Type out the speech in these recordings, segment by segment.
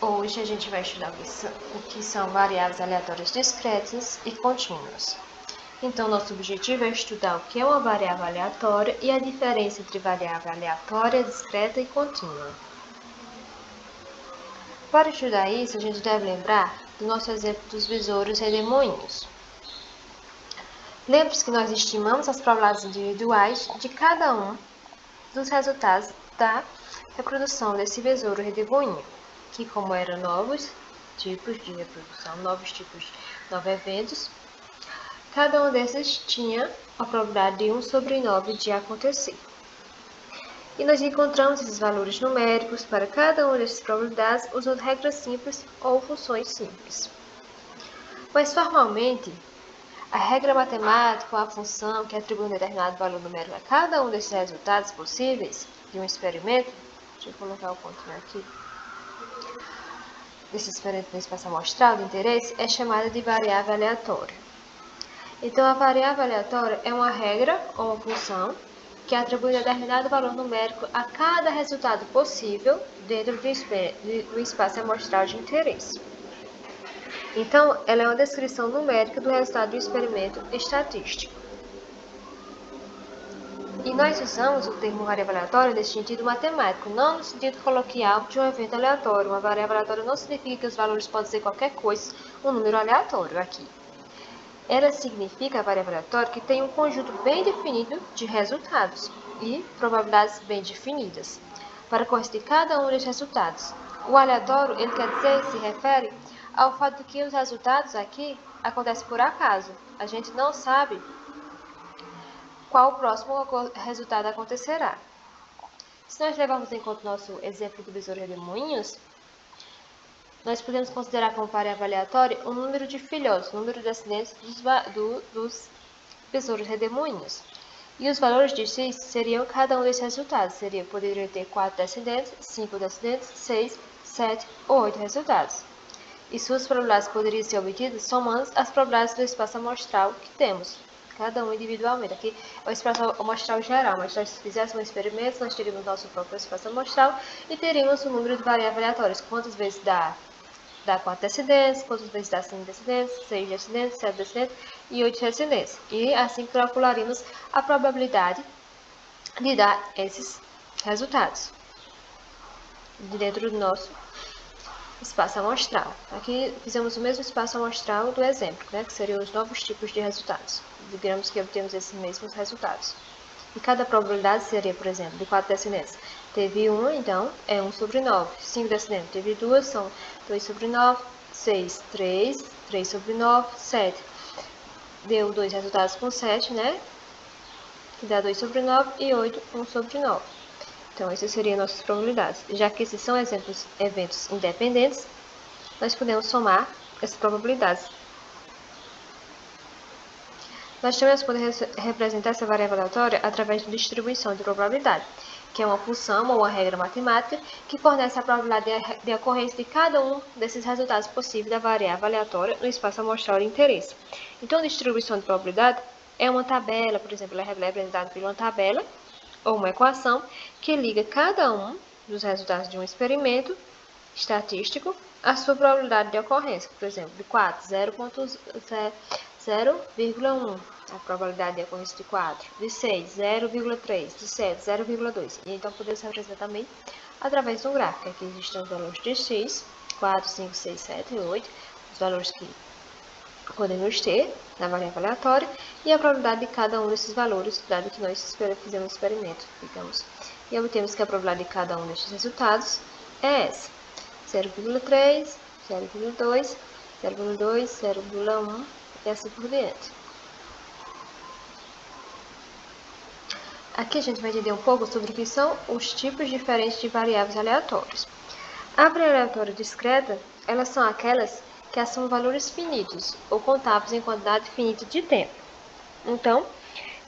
Hoje a gente vai estudar o que são variáveis aleatórias discretas e contínuas. Então, nosso objetivo é estudar o que é uma variável aleatória e a diferença entre variável aleatória, discreta e contínua. Para estudar isso, a gente deve lembrar do nosso exemplo dos besouros redemoinhos. Lembre-se que nós estimamos as probabilidades individuais de cada um dos resultados da reprodução desse besouro redemoinho, que como eram novos tipos de reprodução, novos eventos, cada um desses tinha a probabilidade de 1 sobre 9 de acontecer. E nós encontramos esses valores numéricos para cada uma dessas probabilidades usando regras simples ou funções simples. Mas formalmente, a regra matemática ou a função que atribui um determinado valor numérico a cada um desses resultados possíveis de um experimento, deixa eu colocar o pontinho aqui, desse experimento no espaço amostral de interesse, é chamada de variável aleatória. Então, a variável aleatória é uma regra ou uma função que atribui um determinado valor numérico a cada resultado possível dentro do espaço amostral de interesse. Então, ela é uma descrição numérica do resultado do experimento estatístico. E nós usamos o termo variável aleatória nesse sentido matemático, não no sentido coloquial de um evento aleatório. Uma variável aleatória não significa que os valores podem ser qualquer coisa, um número aleatório aqui. Ela significa, a variável aleatória, que tem um conjunto bem definido de resultados e probabilidades bem definidas para corresponder cada um desses resultados. O aleatório, ele quer dizer, se refere ao fato de que os resultados aqui acontecem por acaso. A gente não sabe qual o próximo resultado acontecerá. Se nós levarmos em conta o nosso exemplo do besouro redemoinhos, nós podemos considerar como variável aleatória o número de filhotes, o número de descendentes dos besouros redemoinhos. E os valores de x seriam cada um desses resultados. Poderia ter 4 descendentes, 5 descendentes, 6, 7 ou 8 resultados. E suas probabilidades poderiam ser obtidas somando as probabilidades do espaço amostral que temos, cada um individualmente. Aqui é o espaço amostral geral, mas se nós fizéssemos um experimento, nós teríamos nosso próprio espaço amostral e teríamos o número de variáveis aleatórias. Quantas vezes dá 4 descendentes, quantas vezes dá 5 descendentes, 6 descendentes, 7 descendentes e 8 descendentes. E assim calcularíamos a probabilidade de dar esses resultados dentro do nosso espaço amostral. Aqui fizemos o mesmo espaço amostral do exemplo, que seriam os novos tipos de resultados. Digamos que obtemos esses mesmos resultados. E cada probabilidade seria, por exemplo, de 4 descendentes. Teve 1, então, é 1 sobre 9. 5 descendentes, teve 2, são 2 sobre 9. 6, 3, 3 sobre 9, 7. Deu 2 resultados com 7, que dá 2 sobre 9, e 8, 1 sobre 9. Então, essas seriam nossas probabilidades. Já que esses são eventos independentes, nós podemos somar essas probabilidades. Nós também podemos representar essa variável aleatória através de distribuição de probabilidade, que é uma função ou uma regra matemática que fornece a probabilidade de ocorrência de cada um desses resultados possíveis da variável aleatória no espaço amostral de interesse. Então, distribuição de probabilidade é uma tabela, por exemplo, ela é representada por uma tabela ou uma equação que liga cada um dos resultados de um experimento estatístico à sua probabilidade de ocorrência. Por exemplo, de 4, 0,1, a probabilidade de ocorrência de 4. De 6, 0,3. De 7, 0,2. E então podemos representar também através de um gráfico. Aqui existem os valores de x, 4, 5, 6, 7 e 8, os valores que podemos ter na variável aleatória e a probabilidade de cada um desses valores, dado que nós fizemos um experimento, digamos. E obtemos que a probabilidade de cada um destes resultados é essa: 0,3, 0,2, 0,2, 0,1 e assim por diante. Aqui a gente vai entender um pouco sobre o que são os tipos diferentes de variáveis aleatórias. A variável aleatória discreta, elas são aquelas que assumem valores finitos ou contáveis em quantidade finita de tempo. Então,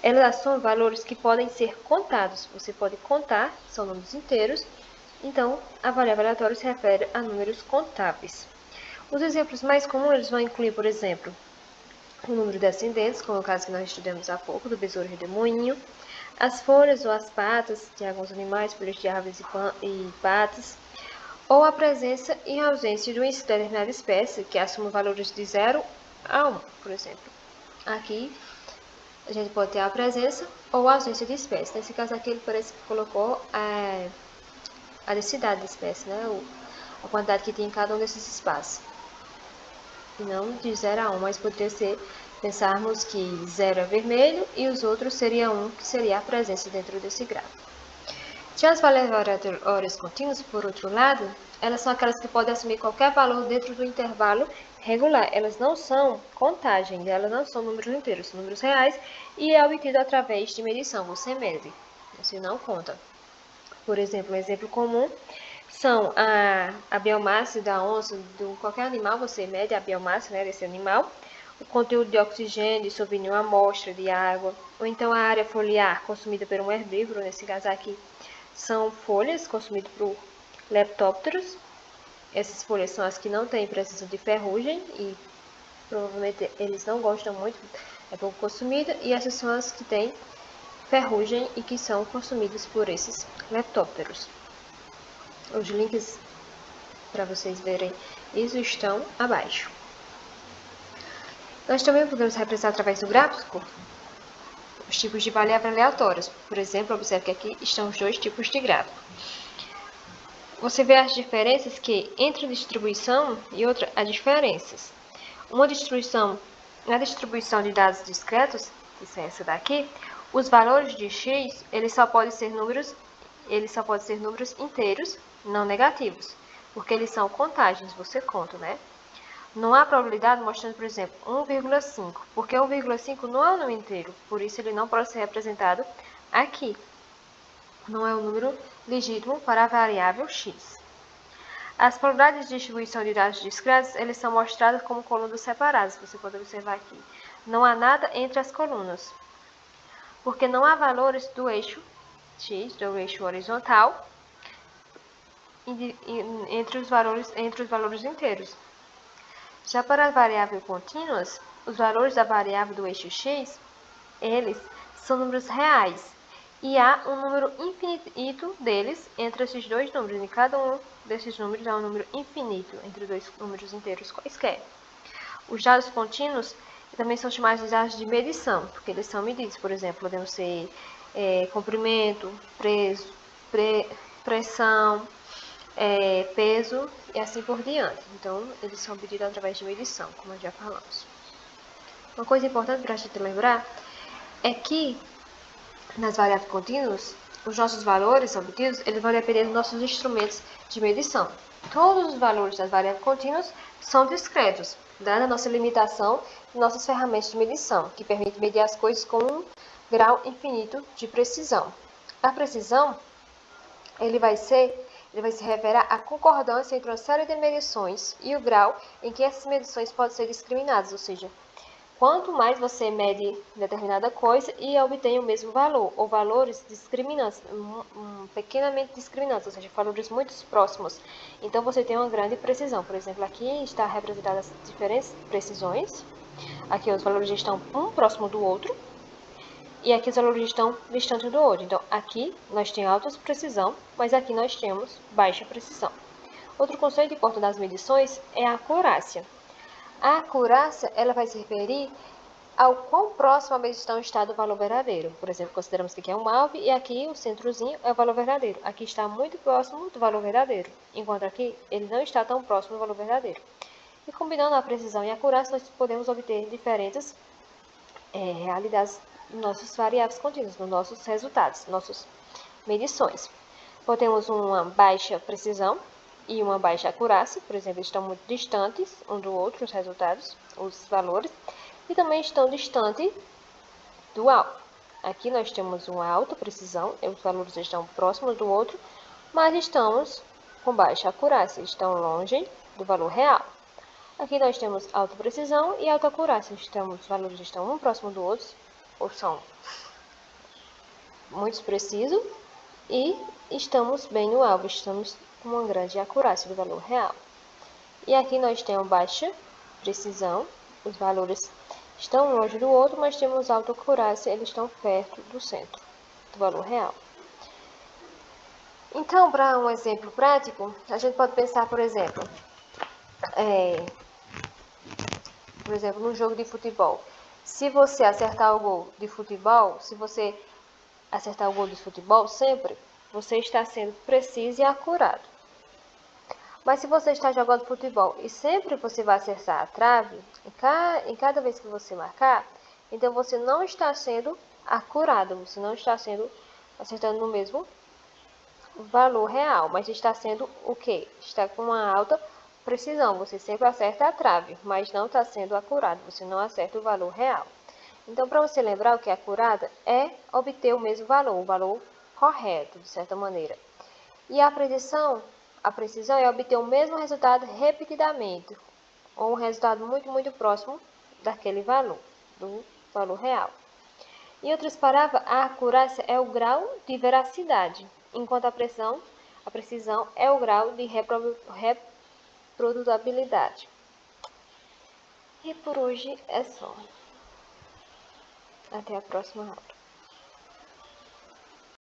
elas assumem valores que podem ser contados. Você pode contar, são números inteiros. Então, a variável aleatória se refere a números contáveis. Os exemplos mais comuns eles vão incluir, por exemplo, o número de descendentes, como é o caso que nós estudamos há pouco, do besouro redemoinho, as folhas ou as patas de alguns animais, folhas de árvores e patas, ou a presença e ausência de uma determinada espécie, que assume valores de 0 a 1, por exemplo. Aqui, a gente pode ter a presença ou a ausência de espécie. Nesse caso aqui, ele parece que colocou a densidade de espécie, né? A quantidade que tem em cada um desses espaços. E não de 0 a 1, mas poderia ser, pensarmos que 0 é vermelho e os outros seria 1, que seria a presença dentro desse gráfico. Já as variáveis contínuas, por outro lado, elas são aquelas que podem assumir qualquer valor dentro do intervalo regular. Elas não são contagem, elas não são números inteiros, são números reais e é obtido através de medição. Você mede, você não conta. Por exemplo, um exemplo comum são a biomassa da onça, de qualquer animal, você mede a biomassa, né, desse animal, o conteúdo de oxigênio sobre uma amostra de água, ou então a área foliar consumida por um herbívoro, nesse caso aqui, são folhas consumidas por leptópteros. Essas folhas são as que não têm presença de ferrugem e provavelmente eles não gostam muito, é pouco consumida. E essas são as que têm ferrugem e que são consumidas por esses leptópteros. Os links para vocês verem isso estão abaixo. Nós também podemos representar através do gráfico os tipos de variáveis aleatórias. Por exemplo, observe que aqui estão os dois tipos de gráfico. Você vê as diferenças que entre distribuição e outra há diferenças. Uma distribuição, na distribuição de dados discretos, que é essa daqui, os valores de x, eles só podem ser números inteiros, não negativos, porque eles são contagens, você conta, né? Não há probabilidade mostrando, por exemplo, 1,5, porque 1,5 não é um número inteiro, por isso ele não pode ser representado aqui. Não é um número legítimo para a variável x. As probabilidades de distribuição de dados discretos, eles são mostradas como colunas separadas, você pode observar aqui. Não há nada entre as colunas, porque não há valores do eixo x, do eixo horizontal, entre os valores inteiros. Já para as variáveis contínuas, os valores da variável do eixo x, eles são números reais. E há um número infinito deles entre esses dois números. E cada um desses números é um número infinito entre dois números inteiros quaisquer. Os dados contínuos também são chamados de dados de medição, porque eles são medidos. Por exemplo, podemos ser comprimento, pressão, peso e assim por diante. Então, eles são medidos através de medição, como já falamos. Uma coisa importante para a gente lembrar é que nas variáveis contínuas, os nossos valores obtidos, eles vão depender dos nossos instrumentos de medição. Todos os valores das variáveis contínuas são discretos, dada a nossa limitação de nossas ferramentas de medição, que permitem medir as coisas com um grau infinito de precisão. A precisão, ele vai se referir à concordância entre uma série de medições e o grau em que essas medições podem ser discriminadas, ou seja, quanto mais você mede determinada coisa e obtém o mesmo valor, ou valores discriminantes, pequenamente discriminantes, ou seja, valores muito próximos. Então, você tem uma grande precisão. Por exemplo, aqui está representadas as diferentes precisões. Aqui os valores estão um próximo do outro. E aqui os valores estão distantes do outro. Então, aqui nós temos alta precisão, mas aqui nós temos baixa precisão. Outro conceito importante das medições é a acurácia. A acurácia, ela vai se referir ao quão próximo a medição está do valor verdadeiro. Por exemplo, consideramos que aqui é um alvo e aqui o centrozinho é o valor verdadeiro. Aqui está muito próximo do valor verdadeiro, enquanto aqui ele não está tão próximo do valor verdadeiro. E combinando a precisão e a acurácia, nós podemos obter diferentes realidades nos nossos variáveis contínuas, nos nossos resultados, nossas medições. Podemos uma baixa precisão e uma baixa acurácia, por exemplo, estão muito distantes um do outro os resultados, os valores, e também estão distantes do alvo. Aqui nós temos uma alta precisão, os valores estão próximos do outro, mas estamos com baixa acurácia, estão longe do valor real. Aqui nós temos alta precisão e alta acurácia, os valores estão um próximo do outro, ou são muito precisos, e estamos bem no alvo, estamos com uma grande acurácia do valor real. E aqui nós temos baixa precisão, os valores estão longe do outro, mas temos alta acurácia, eles estão perto do centro do valor real. Então, para um exemplo prático, a gente pode pensar, por exemplo, num jogo de futebol. Se você acertar o gol de futebol, se você acertar o gol de futebol sempre, você está sendo preciso e acurado. Mas se você está jogando futebol e sempre você vai acertar a trave, em cada vez que você marcar, então você não está sendo acurado, você não está sendo acertando no mesmo valor real, mas está sendo o quê? Está com uma alta precisão, você sempre acerta a trave, mas não está sendo acurado, você não acerta o valor real. Então, para você lembrar o que é acurada, é obter o mesmo valor, o valor correto, de certa maneira. E a precisão é obter o mesmo resultado repetidamente, ou um resultado muito, muito próximo daquele valor, do valor real. Em outras palavras, a acurácia é o grau de veracidade, enquanto a precisão é o grau de reprodutabilidade. E por hoje é só. Até a próxima aula.